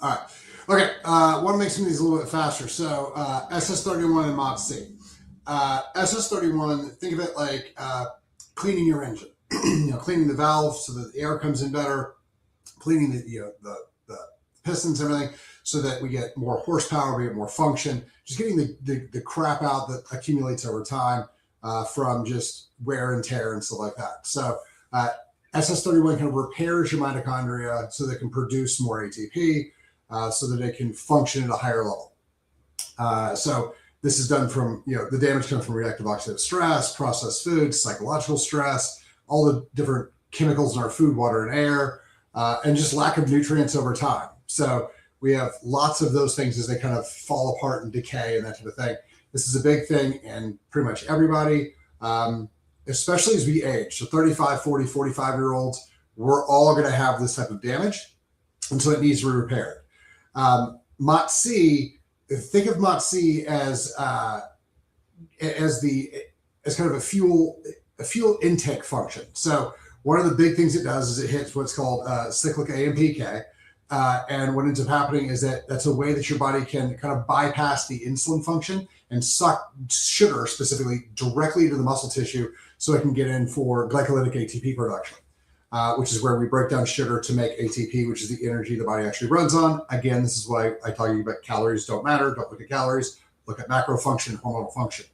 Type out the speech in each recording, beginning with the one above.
All right. Okay. Want to make some of these a little bit faster. So SS-31 and MOTSc. SS-31, think of it like cleaning your engine. Cleaning the valves so that the air comes in better, cleaning the pistons, everything, so that we get more horsepower, we get more function, just getting the crap out that accumulates over time from just wear and tear and stuff like that. So SS-31 kind of repairs your mitochondria so they can produce more ATP, so that it can function at a higher level. So this is done from, the damage comes from reactive oxidative stress, processed foods, psychological stress, all the different chemicals in our food, water, and air, and just lack of nutrients over time. So we have lots of those things as they kind of fall apart and decay and that type of thing. This is a big thing in pretty much everybody, especially as we age. So 35, 40, 45-year-olds, we're all going to have this type of damage, and so it needs to be repaired. MOTSc, think of MOTSc as kind of a fuel intake function. So one of the big things it does is it hits what's called cyclic AMPK. And what ends up happening is that's a way that your body can kind of bypass the insulin function and suck sugar specifically directly into the muscle tissue so it can get in for glycolytic ATP production, which is where we break down sugar to make ATP, which is the energy the body actually runs on. Again, this is why I tell you about calories don't matter. Don't look at calories. Look at macro function, hormonal function.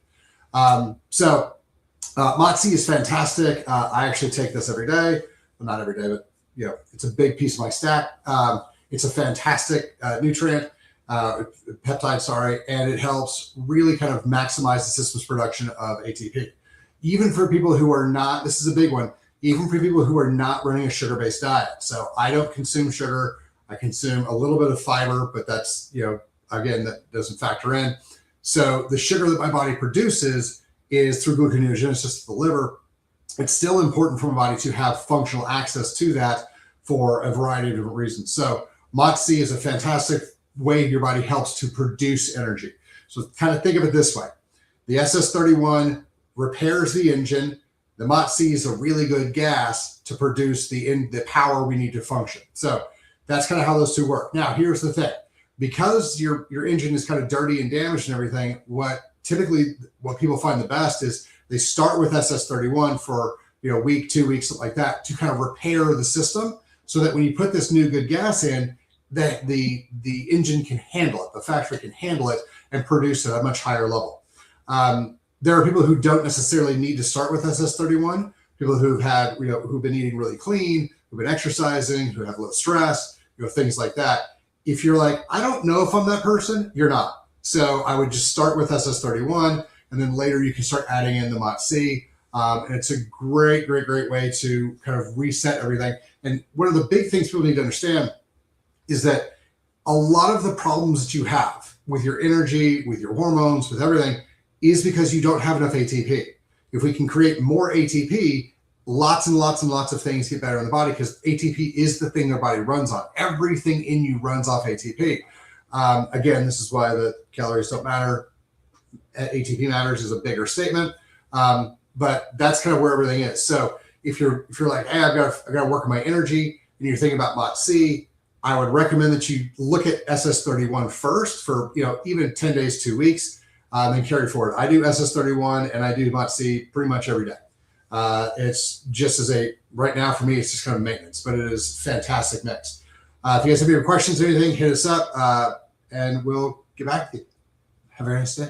MOTSc is fantastic. I actually take this every day. Well, not every day, but it's a big piece of my stack. It's a fantastic nutrient, peptide, and it helps really kind of maximize the system's production of ATP. Even for people who are not, this is a big one, even for people who are not running a sugar-based diet. So I don't consume sugar. I consume a little bit of fiber, but that's, again, that doesn't factor in. So the sugar that my body produces is through gluconeogenesis to the liver. It's still important for my body to have functional access to that for a variety of different reasons. So MOTSc is a fantastic way your body helps to produce energy. So kind of think of it this way. The SS-31 repairs the engine. The MOTSc is a really good gas to produce the power we need to function. So that's kind of how those two work. Now, here's the thing. Because your engine is kind of dirty and damaged and everything, what people find the best is they start with SS-31 for a week, 2 weeks, something like that, to kind of repair the system so that when you put this new good gas in, that the engine can handle it, the factory can handle it and produce at a much higher level. There are people who don't necessarily need to start with SS-31, people who've had, who've been eating really clean, who've been exercising, who have low stress, things like that. If you're like, I don't know if I'm that person, you're not. So I would just start with SS-31, and then later you can start adding in the MOTSc. And it's a great, great, great way to kind of reset everything. And one of the big things people need to understand is that a lot of the problems that you have with your energy, with your hormones, with everything, is because you don't have enough ATP. If we can create more ATP, lots and lots and lots of things get better in the body because ATP is the thing our body runs on. Everything in you runs off ATP. Again, this is why the calories don't matter. ATP matters is a bigger statement. But that's kind of where everything is. So if you're like, hey, I've got to work on my energy, and you're thinking about MOTSc, I would recommend that you look at SS-31 first for even 10 days, 2 weeks, then carry forward. I do SS-31 and I do MOTSc pretty much every day. It's just right now for me, it's just kind of maintenance, but it is fantastic mix. If you guys have any questions or anything, hit us up and we'll get back to you. Have a very nice day.